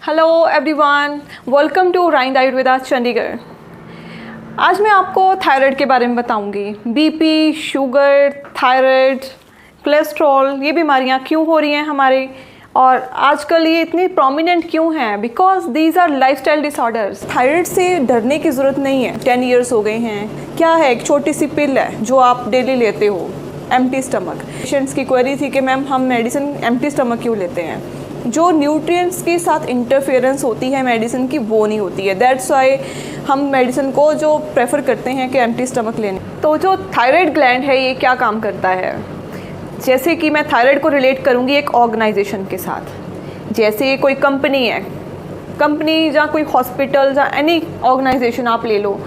Hello everyone, welcome to राइंड आयुर्वेदा चंडीगढ़। आज मैं आपको थायराइड के बारे में बताऊंगी। बीपी, शुगर, थायराइड, कोलेस्ट्रॉल, ये बीमारियां क्यों हो रही हैं हमारे, और आजकल ये इतनी प्रोमिनेंट क्यों हैं? Because these are lifestyle disorders. Thyroid से डरने की ज़रूरत नहीं है। 10 इयर्स हो गए हैं। क्या है? एक छोटी सी पिल है जो आप डेली लेते हो, एम्प्टी स्टमक। पेशेंट्स की क्वेरी थी कि मैम हम मेडिसिन एम्प्टी स्टमक क्यों लेते हैं? जो न्यूट्रिएंट्स के साथ इंटरफेरेंस होती है मेडिसिन की, वो नहीं होती है। दैट्स वाई हम मेडिसिन को जो प्रेफर करते हैं कि एम्प्टी स्टमक लेने। तो जो थायराइड ग्लैंड है ये क्या काम करता है? जैसे कि मैं थायराइड को रिलेट करूँगी एक ऑर्गेनाइजेशन के साथ। जैसे कोई कंपनी है, कंपनी या कोई हॉस्पिटल या एनी ऑर्गेनाइजेशन आप ले लो,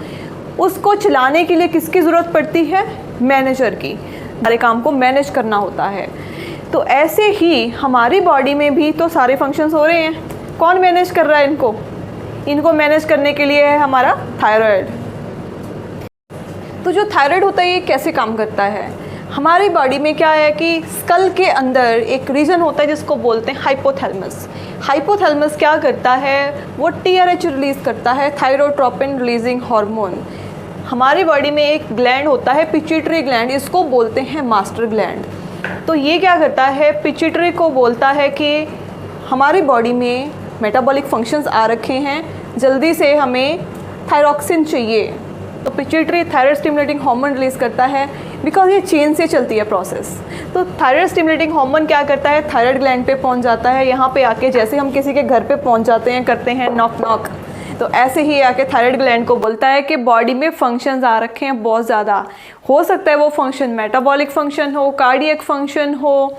उसको चलाने के लिए किसकी ज़रूरत पड़ती है? मैनेजर की। सारे काम को मैनेज करना होता है। तो ऐसे ही हमारी बॉडी में भी तो सारे फंक्शंस हो रहे हैं। कौन मैनेज कर रहा है इनको? इनको मैनेज करने के लिए है हमारा थायराइड। तो जो थायराइड होता है ये कैसे काम करता है? हमारी बॉडी में क्या है कि स्कल के अंदर एक रीजन होता है जिसको बोलते हैं हाइपोथैलेमस। हाइपोथैलेमस क्या करता है? वो TRH रिलीज़ करता है, थायरोट्रोपिन रिलीजिंग हार्मोन। हमारी बॉडी में एक ग्लैंड होता है पिट्यूटरी ग्लैंड, इसको बोलते हैं मास्टर ग्लैंड। तो ये क्या करता है? पिट्यूटरी को बोलता है कि हमारी बॉडी में मेटाबॉलिक फंक्शंस आ रखे हैं, जल्दी से हमें थायरॉक्सिन चाहिए। तो pituitary thyroid stimulating hormone release करता है, बिकॉज ये चेन से चलती है प्रोसेस। तो थायराइड स्टिमुलेटिंग हार्मोन क्या करता है? थायराइड ग्लैंड पे पहुंच जाता है। यहाँ पे आके जैसे हम किसी के घर पे पहुंच जाते हैं, करते हैं नॉक नॉक, तो ऐसे ही आके थायराइड ग्लैंड को बोलता है कि बॉडी में फंक्शंस आ रखे हैं बहुत ज़्यादा। हो सकता है वो फंक्शन मेटाबॉलिक फंक्शन हो, कार्डियक फंक्शन हो,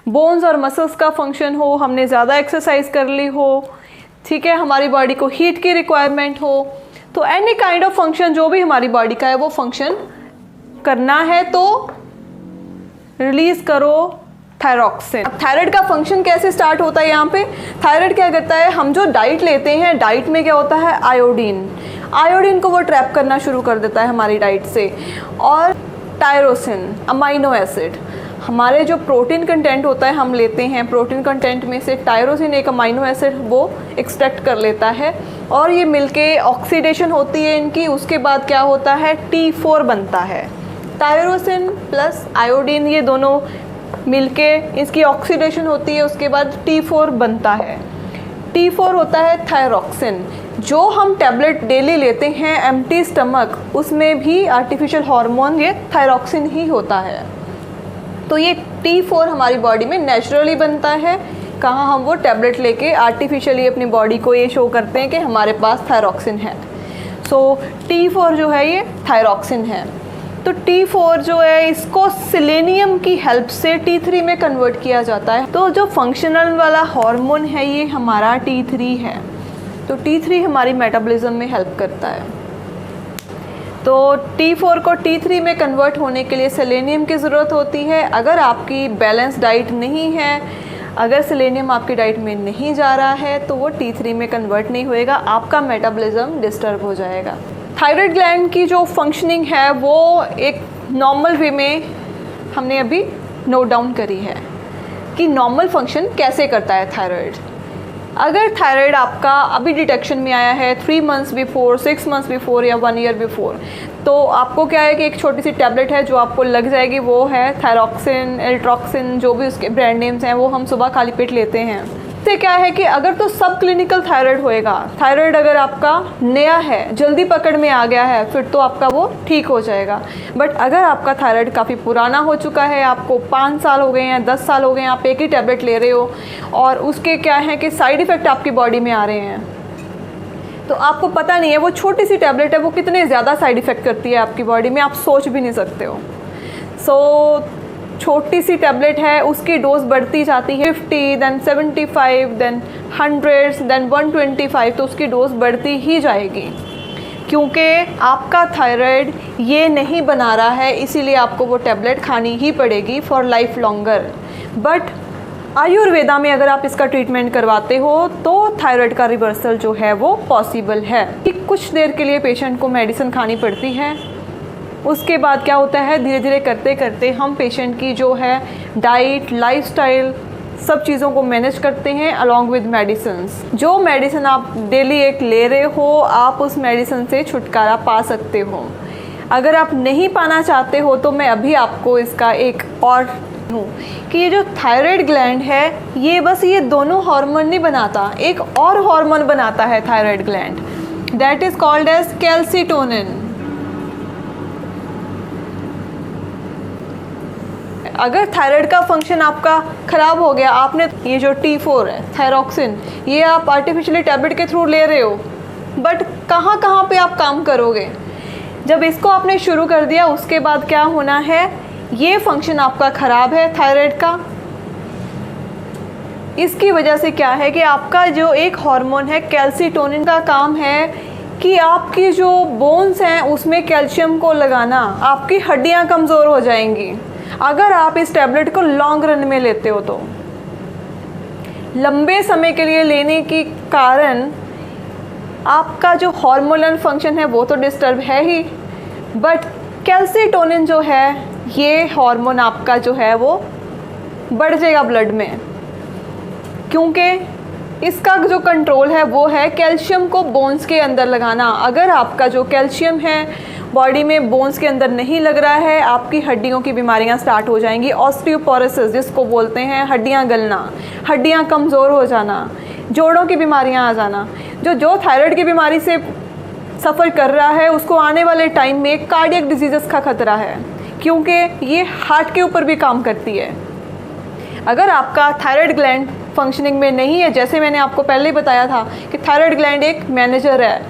बोन्स और मसल्स का फंक्शन हो, हमने ज़्यादा एक्सरसाइज कर ली हो, ठीक है, हमारी बॉडी को हीट की रिक्वायरमेंट हो। तो एनी काइंड ऑफ फंक्शन जो भी हमारी बॉडी का है वो फंक्शन करना है तो रिलीज़ करो थायरॉक्सिन। थायराइड का फंक्शन कैसे स्टार्ट होता है? यहाँ पे थायराइड क्या करता है? हम जो डाइट लेते हैं, डाइट में क्या होता है? आयोडीन। आयोडीन को वो ट्रैप करना शुरू कर देता है हमारी डाइट से। और टायरोसिन, अमाइनो एसिड, हमारे जो प्रोटीन कंटेंट होता है हम लेते हैं, प्रोटीन कंटेंट में से टायरोसिन एक अमाइनो एसिड वो एक्सट्रैक्ट कर लेता है, और ये मिलके ऑक्सीडेशन होती है इनकी। उसके बाद क्या होता है? T4 बनता है। टायरोसिन प्लस आयोडीन ये दोनों मिलके इसकी ऑक्सीडेशन होती है, उसके बाद T4 बनता है। T4 होता है थायरॉक्सिन। जो हम टैबलेट डेली लेते हैं एम्प्टी स्टमक, उसमें भी आर्टिफिशियल हार्मोन ये थायरॉक्सिन ही होता है। तो ये T4 हमारी बॉडी में नेचुरली बनता है। कहाँ? हम वो टैबलेट लेके आर्टिफिशियली अपनी बॉडी को ये शो करते हैं कि हमारे पास थायरॉक्सिन है। सो T4 जो है ये थायरॉक्सिन है। तो T4 जो है इसको सेलेनियम की हेल्प से T3 में कन्वर्ट किया जाता है। तो जो फंक्शनल वाला हार्मोन है ये हमारा T3 है। तो T3 हमारी मेटाबॉलिज्म में हेल्प करता है। तो T4 को T3 में कन्वर्ट होने के लिए सेलेनियम की ज़रूरत होती है। अगर आपकी बैलेंस डाइट नहीं है, अगर सेलेनियम आपकी डाइट में नहीं जा रहा है, तो वो T3 में कन्वर्ट नहीं होएगा, आपका मेटाबॉलिज्म डिस्टर्ब हो जाएगा। थायराइड ग्लैंड की जो फंक्शनिंग है वो एक नॉर्मल वे में हमने अभी नोट डाउन करी है कि नॉर्मल फंक्शन कैसे करता है थायराइड। अगर थायराइड आपका अभी डिटेक्शन में आया है 3 मंथ्स बिफोर, 6 मंथ्स बिफोर या 1 ईयर बिफोर, तो आपको क्या है कि एक छोटी सी टैबलेट है जो आपको लग जाएगी, वो है थायरॉक्सिन, एल्ट्रॉक्सिन, जो भी उसके ब्रांड नेम्स हैं, वो हम सुबह खाली पेट लेते हैं। इससे क्या है कि अगर तो सब क्लिनिकल थायराइड होएगा, थायराइड अगर आपका नया है, जल्दी पकड़ में आ गया है, फिर तो आपका वो ठीक हो जाएगा। बट अगर आपका थायराइड काफ़ी पुराना हो चुका है, आपको 5 साल हो गए हैं, 10 साल हो गए हैं, आप एक ही टैबलेट ले रहे हो और उसके क्या है कि साइड इफ़ेक्ट आपकी बॉडी में आ रहे हैं, तो आपको पता नहीं है वो छोटी सी टैबलेट है वो कितने ज़्यादा साइड इफ़ेक्ट करती है आपकी बॉडी में, आप सोच भी नहीं सकते हो। सो छोटी सी टैबलेट है, उसकी डोज बढ़ती जाती है 50, देन 75, देन 100, देन 125, तो उसकी डोज बढ़ती ही जाएगी, क्योंकि आपका थायराइड ये नहीं बना रहा है, इसीलिए आपको वो टैबलेट खानी ही पड़ेगी for life longer. But Ayurveda में अगर आप इसका ट्रीटमेंट करवाते हो तो थायराइड का रिवर्सल जो है वो पॉसिबल है। कि कुछ देर के लिए पेशेंट को मेडिसिन खानी पड़ती है, उसके बाद क्या होता है, धीरे धीरे करते करते हम पेशेंट की जो है डाइट, लाइफस्टाइल सब चीज़ों को मैनेज करते हैं अलॉन्ग विद मेडिसिन्स। जो मेडिसिन आप डेली एक ले रहे हो, आप उस मेडिसिन से छुटकारा पा सकते हो। अगर आप नहीं पाना चाहते हो तो मैं अभी आपको इसका एक और हूँ कि ये जो थायराइड ग्लैंड है, ये बस ये दोनों हार्मोन नहीं बनाता, एक और हार्मोन बनाता है thyroid gland, that is called as calcitonin. अगर थायराइड का फंक्शन आपका ख़राब हो गया, आपने ये जो T4 है थायरॉक्सिन, ये आप आर्टिफिशियली टैबलेट के थ्रू ले रहे हो, बट कहाँ कहाँ पे आप काम करोगे? जब इसको आपने शुरू कर दिया उसके बाद क्या होना है, ये फंक्शन आपका ख़राब है थायराइड का। इसकी वजह से क्या है कि आपका जो एक हार्मोन है कैल्सीटोनिन का काम है कि आपकी जो बोन्स हैं उसमें कैल्शियम को लगाना, आपकी हड्डियाँ कमज़ोर हो जाएंगी अगर आप इस टैबलेट को लॉन्ग रन में लेते हो। तो लंबे समय के लिए लेने के कारण आपका जो हार्मोनल फंक्शन है वो तो डिस्टर्ब है ही, बट कैल्सीटोनिन जो है ये हार्मोन आपका जो है वो बढ़ जाएगा ब्लड में, क्योंकि इसका जो कंट्रोल है वो है कैल्शियम को बोन्स के अंदर लगाना। अगर आपका जो कैल्शियम है बॉडी में बोन्स के अंदर नहीं लग रहा है, आपकी हड्डियों की बीमारियां स्टार्ट हो जाएंगी। ऑस्टियोपोरोसिस जिसको बोलते हैं, हड्डियां गलना, हड्डियां कमज़ोर हो जाना, जोड़ों की बीमारियां आ जाना। जो थायराइड की बीमारी से सफ़र कर रहा है उसको आने वाले टाइम में कार्डियक डिजीज़ का खतरा है, क्योंकि ये हार्ट के ऊपर भी काम करती है। अगर आपका थायराइड ग्लैंड फंक्शनिंग में नहीं है, जैसे मैंने आपको पहले ही बताया था कि थायराइड ग्लैंड एक मैनेजर है,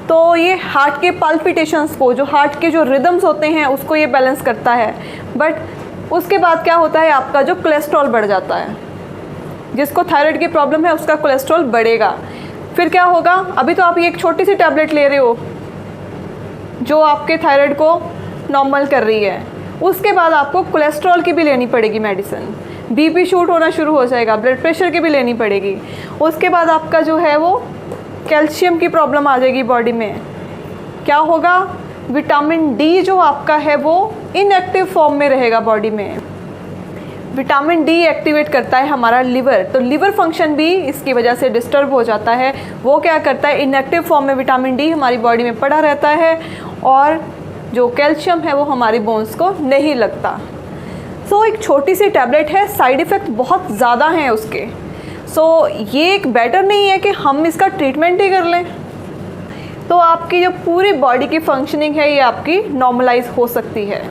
तो ये हार्ट के पल्पिटेशंस को, जो हार्ट के जो रिदम्स होते हैं उसको ये बैलेंस करता है। बट उसके बाद क्या होता है, आपका जो कोलेस्ट्रॉल बढ़ जाता है। जिसको थायराइड की प्रॉब्लम है उसका कोलेस्ट्रॉल बढ़ेगा। फिर क्या होगा, अभी तो आप ये एक छोटी सी टैबलेट ले रहे हो जो आपके थायराइड को नॉर्मल कर रही है, उसके बाद आपको कोलेस्ट्रॉल की भी लेनी पड़ेगी मेडिसिन, बीपी शूट होना शुरू हो जाएगा, ब्लड प्रेशर की भी लेनी पड़ेगी। उसके बाद आपका जो है वो कैल्शियम की प्रॉब्लम आ जाएगी बॉडी में। क्या होगा, विटामिन डी जो आपका है वो इनएक्टिव फॉर्म में रहेगा बॉडी में। विटामिन डी एक्टिवेट करता है हमारा लिवर, तो लिवर फंक्शन भी इसकी वजह से डिस्टर्ब हो जाता है। वो क्या करता है, इनएक्टिव फॉर्म में विटामिन डी हमारी बॉडी में पड़ा रहता है और जो कैल्शियम है वो हमारी बोन्स को नहीं लगता। सो एक छोटी सी टैबलेट है, साइड इफ़ेक्ट बहुत ज़्यादा हैं उसके। सो ये एक बेटर नहीं है कि हम इसका ट्रीटमेंट ही कर लें, तो आपकी जो पूरी बॉडी की फंक्शनिंग है ये आपकी नॉर्मलाइज हो सकती है।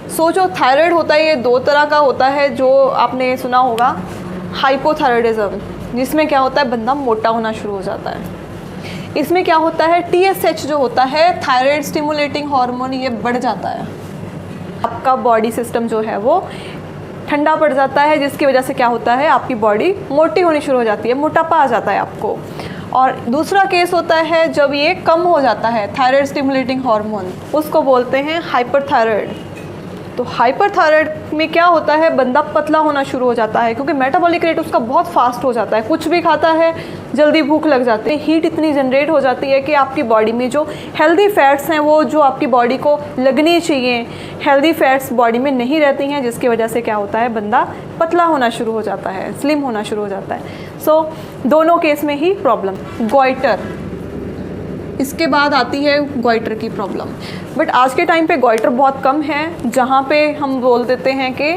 सो जो थायराइड होता है ये दो तरह का होता है, जो आपने सुना होगा हाइपोथायराइडिज्म, जिसमें क्या होता है बंदा मोटा होना शुरू हो जाता है। इसमें क्या होता है, TSH जो होता है थायराइड स्टिमुलेटिंग हार्मोन, ये बढ़ जाता है। आपका बॉडी सिस्टम जो है वो ठंडा पड़ जाता है, जिसकी वजह से क्या होता है आपकी बॉडी मोटी होनी शुरू हो जाती है, मोटापा आ जाता है आपको। और दूसरा केस होता है जब ये कम हो जाता है थायराइड स्टिमुलेटिंग हार्मोन, उसको बोलते हैं हाइपरथायराइड। तो हाइपरथायराइड में क्या होता है, बंदा पतला होना शुरू हो जाता है, क्योंकि मेटाबॉलिक रेट उसका बहुत फास्ट हो जाता है, कुछ भी खाता है जल्दी भूख लग जाती है, हीट इतनी जनरेट हो जाती है कि आपकी बॉडी में जो हेल्दी फैट्स हैं वो जो आपकी बॉडी को लगनी चाहिए, हेल्दी फैट्स बॉडी में नहीं रहती हैं, जिसकी वजह से क्या होता है बंदा पतला होना शुरू हो जाता है, स्लिम होना शुरू हो जाता है। सो दोनों केस में ही प्रॉब्लम। गॉइटर, इसके बाद आती है गॉइटर की प्रॉब्लम, बट आज के टाइम पे गॉइटर बहुत कम है, जहाँ पे हम बोल देते हैं कि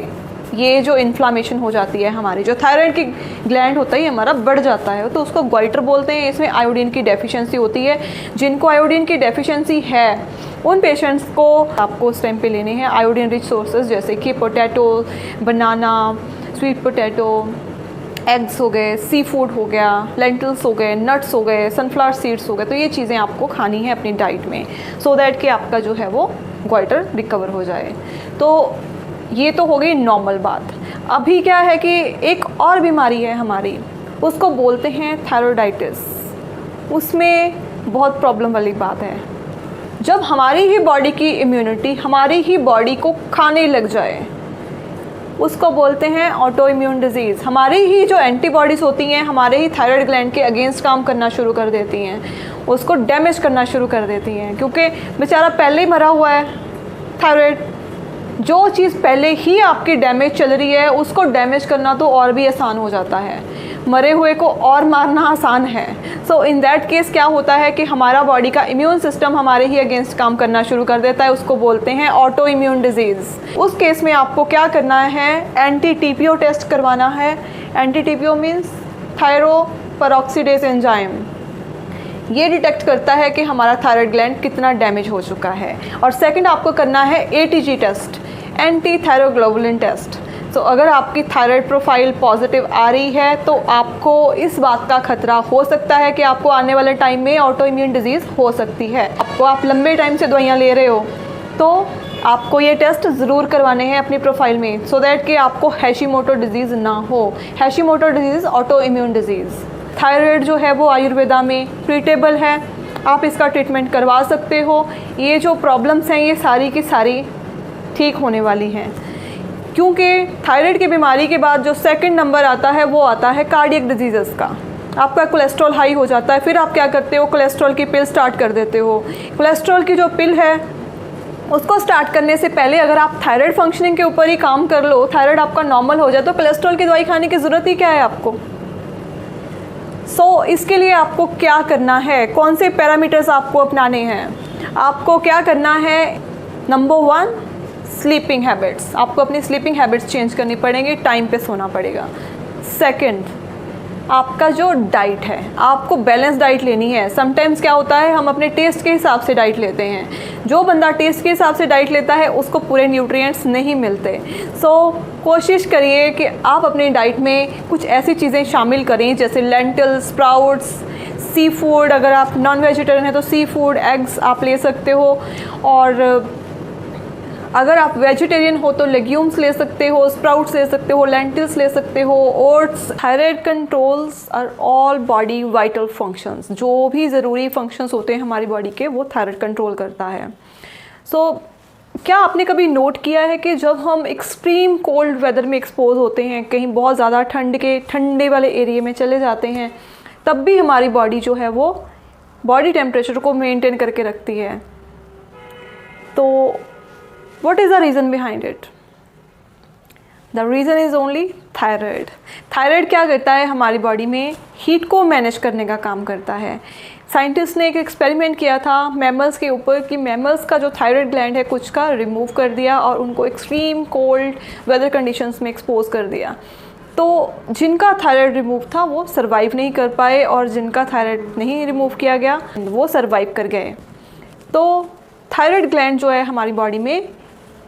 ये जो इन्फ्लामेशन हो जाती है, हमारी जो थायराइड की ग्लैंड होता है ये हमारा बढ़ जाता है, तो उसको गॉइटर बोलते हैं। इसमें आयोडीन की डेफिशिएंसी होती है। जिनको आयोडीन की डेफिशिएंसी है उन पेशेंट्स को आपको उस टाइम पे लेने हैं आयोडीन रिच सोर्सेज, जैसे कि पोटैटो, बनाना, स्वीट पोटैटो, एग्स हो गए, सी फूड हो गया, लेंटिल्स हो गए, नट्स हो गए, सनफ्लावर सीड्स हो गए। तो ये चीज़ें आपको खानी है अपनी डाइट में, सो दैट कि आपका जो है वो गॉइटर रिकवर हो जाए। तो ये तो हो गई नॉर्मल बात। अभी क्या है कि एक और बीमारी है हमारी, उसको बोलते हैं थायरोइडाइटिस। उसमें बहुत प्रॉब्लम वाली बात है, जब हमारी ही बॉडी की इम्यूनिटी हमारी ही बॉडी को खाने लग जाए, उसको बोलते हैं ऑटो इम्यून डिजीज़। हमारी ही जो एंटीबॉडीज़ होती हैं हमारे ही थायराइड ग्लैंड के अगेंस्ट काम करना शुरू कर देती हैं, उसको डैमेज करना शुरू कर देती हैं, क्योंकि बेचारा पहले ही मरा हुआ है थायराइड, जो चीज़ पहले ही आपकी डैमेज चल रही है उसको डैमेज करना तो और भी आसान हो जाता है, मरे हुए को और मारना आसान है। सो इन दैट केस क्या होता है कि हमारा बॉडी का इम्यून सिस्टम हमारे ही अगेंस्ट काम करना शुरू कर देता है, उसको बोलते हैं ऑटो इम्यून डिजीज़। उस केस में आपको क्या करना है, एंटी टीपीओ टेस्ट करवाना है। Anti TPO means thyroperoxidase enzyme. ये डिटेक्ट करता है कि हमारा थायराइड ग्लैंड कितना डैमेज हो चुका है। और सेकंड आपको करना है ATG test, anti thyroglobulin test. तो अगर आपकी थायराइड प्रोफाइल पॉजिटिव आ रही है तो आपको इस बात का खतरा हो सकता है कि आपको आने वाले टाइम में ऑटो इम्यून डिजीज़ हो सकती है। आप लंबे टाइम से दवाइयाँ ले रहे हो तो आपको ये टेस्ट ज़रूर करवाने हैं अपनी प्रोफाइल में, सो दैट कि आपको हैशीमोटो डिजीज़ ना हो। Hashimoto disease auto immune disease. Thyroid जो है वो आयुर्वेदा में ट्रीटेबल है, आप इसका ट्रीटमेंट करवा सकते हो। ये जो प्रॉब्लम्स हैं ये सारी की सारी ठीक होने वाली हैं, क्योंकि थायराइड की बीमारी के बाद जो सेकंड नंबर आता है वो आता है कार्डियक डिजीज़ का। आपका कोलेस्ट्रॉल हाई हो जाता है, फिर आप क्या करते हो, कोलेस्ट्रॉल की पिल स्टार्ट कर देते हो। कोलेस्ट्रॉल की जो पिल है उसको स्टार्ट करने से पहले अगर आप थायराइड फंक्शनिंग के ऊपर ही काम कर लो, थायराइड आपका नॉर्मल हो जाए, तो कोलेस्ट्रॉल की दवाई खाने की ज़रूरत ही क्या है आपको। इसके लिए आपको क्या करना है, कौन से पैरामीटर्स आपको अपनाने हैं। आपको क्या करना है, नंबर 1 स्लीपिंग हैबिट्स। आपको अपनी स्लीपिंग हैबिट्स चेंज करनी पड़ेंगी, टाइम पे सोना पड़ेगा। सेकंड, आपका जो डाइट है, आपको बैलेंस डाइट लेनी है। समटाइम्स क्या होता है, हम अपने टेस्ट के हिसाब से डाइट लेते हैं। जो बंदा टेस्ट के हिसाब से डाइट लेता है उसको पूरे न्यूट्रिएंट्स नहीं मिलते। कोशिश करिए कि आप अपनी डाइट में कुछ ऐसी चीज़ें शामिल करें जैसे लेंटिल, स्प्राउट्स, सी फूड। अगर आप नॉन वेजिटेरियन हैं तो सी फूड, एग्स आप ले सकते हो। और अगर आप वेजिटेरियन हो तो लेग्यूम्स ले सकते हो, स्प्राउट्स ले सकते हो, लेंटिल्स ले सकते हो, oats. Thyroid controls are all body vital functions. जो भी ज़रूरी फंक्शंस होते हैं हमारी बॉडी के वो थायराइड कंट्रोल करता है। क्या आपने कभी नोट किया है कि जब हम एक्सट्रीम कोल्ड वेदर में एक्सपोज होते हैं, कहीं बहुत ज़्यादा ठंडे वाले एरिया में चले जाते हैं, तब भी हमारी बॉडी जो है वो बॉडी टेम्परेचर को मेंटेन करके रखती है। तो what is the reason behind it? The reason is only thyroid. Thyroid क्या करता है, हमारी बॉडी में हीट को मैनेज करने का काम करता है। साइंटिस्ट ने एक एक्सपेरिमेंट किया था मैमल्स के ऊपर कि मैमल्स का जो थायराइड ग्लैंड है कुछ का रिमूव कर दिया और उनको एक्सट्रीम कोल्ड वेदर कंडीशंस में एक्सपोज कर दिया। तो जिनका थायराइड रिमूव था वो सर्वाइव नहीं कर पाए और जिनका थायराइड नहीं रिमूव किया गया वो सर्वाइव कर गए। तो थायराइड ग्लैंड जो है हमारी बॉडी में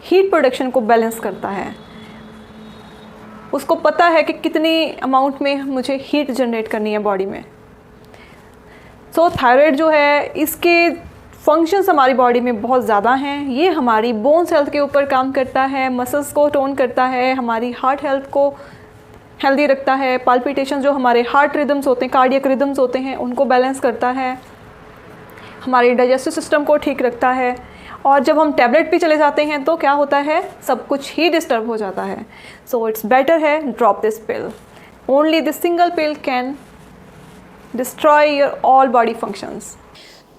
हीट प्रोडक्शन को बैलेंस करता है। उसको पता है कि कितनी अमाउंट में मुझे हीट जनरेट करनी है बॉडी में। थायराइड जो है इसके फंक्शंस हमारी बॉडी में बहुत ज़्यादा हैं। ये हमारी बोन्स हेल्थ के ऊपर काम करता है, मसल्स को टोन करता है, हमारी हार्ट हेल्थ को हेल्दी रखता है, पाल्पिटेशन जो हमारे हार्ट रिदम्स होते हैं, कार्डियक रिदम्स होते हैं, उनको बैलेंस करता है, हमारे डाइजेस्टिव सिस्टम को ठीक रखता है। और जब हम टैबलेट पे चले जाते हैं तो क्या होता है, सब कुछ ही डिस्टर्ब हो जाता है। इट्स बेटर है drop this pill. Only this single pill can destroy your all body functions.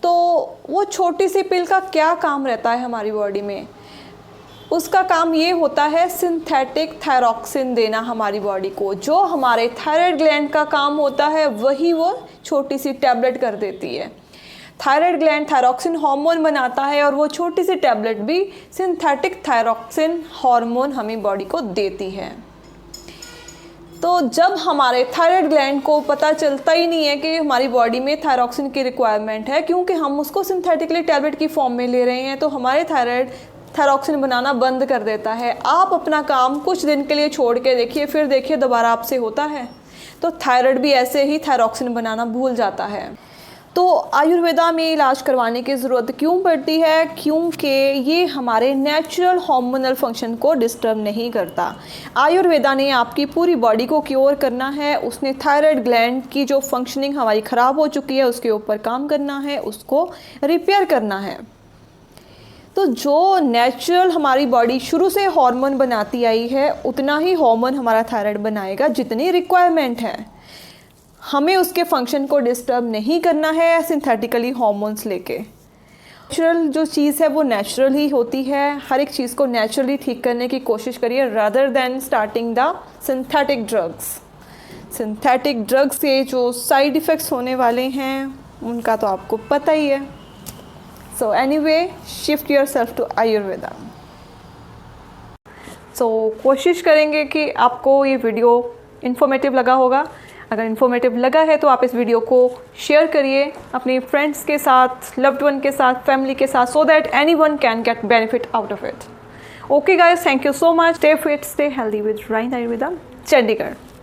तो वो छोटी सी पिल का क्या काम रहता है हमारी बॉडी में, उसका काम ये होता है सिंथेटिक थायरॉक्सिन देना हमारी बॉडी को। जो हमारे थायराइड ग्लैंड का काम होता है वही वो छोटी सी टैबलेट कर देती है। थायराइड ग्लैंड थायरॉक्सिन हार्मोन बनाता है और वो छोटी सी टैबलेट भी सिंथेटिक थायरॉक्सिन हार्मोन हमें बॉडी को देती है। तो जब हमारे थायराइड ग्लैंड को पता चलता ही नहीं है कि हमारी बॉडी में थायरॉक्सिन की रिक्वायरमेंट है, क्योंकि हम उसको सिंथेटिकली टैबलेट की फॉर्म में ले रहे हैं, तो हमारे थायराइड थायरॉक्सिन बनाना बंद कर देता है। आप अपना काम कुछ दिन के लिए छोड़ के देखिए, फिर देखिए दोबारा आपसे होता है। तो थायराइड भी ऐसे ही थायरॉक्सिन बनाना भूल जाता है। तो आयुर्वेदा में इलाज करवाने की ज़रूरत क्यों पड़ती है, क्योंकि ये हमारे नेचुरल हार्मोनल फंक्शन को डिस्टर्ब नहीं करता। आयुर्वेदा ने आपकी पूरी बॉडी को क्योर करना है, उसने थायराइड ग्लैंड की जो फंक्शनिंग हमारी ख़राब हो चुकी है उसके ऊपर काम करना है, उसको रिपेयर करना है। तो जो नेचुरल हमारी बॉडी शुरू से हार्मोन बनाती आई है उतना ही हार्मोन हमारा थायराइड बनाएगा जितनी रिक्वायरमेंट है। हमें उसके फंक्शन को डिस्टर्ब नहीं करना है सिंथेटिकली हार्मोन्स लेके। नेचुरल जो चीज़ है वो नेचुरल ही होती है। हर एक चीज़ को नेचुरली ठीक करने की कोशिश करिए rather than starting the synthetic drugs. Synthetic drugs के जो साइड इफ़ेक्ट्स होने वाले हैं उनका तो आपको पता ही है। So anyway, shift yourself to Ayurveda. So कोशिश करेंगे कि आपको ये वीडियो इन्फॉर्मेटिव लगा होगा। अगर इन्फॉर्मेटिव लगा है तो आप इस वीडियो को शेयर करिए अपने फ्रेंड्स के साथ, लव्ड वन के साथ, फैमिली के साथ, so that anyone can get benefit out of it. Okay guys, thank you so much. Stay fit, stay healthy with राइंद आयुर्वेदा, चंडीगढ़।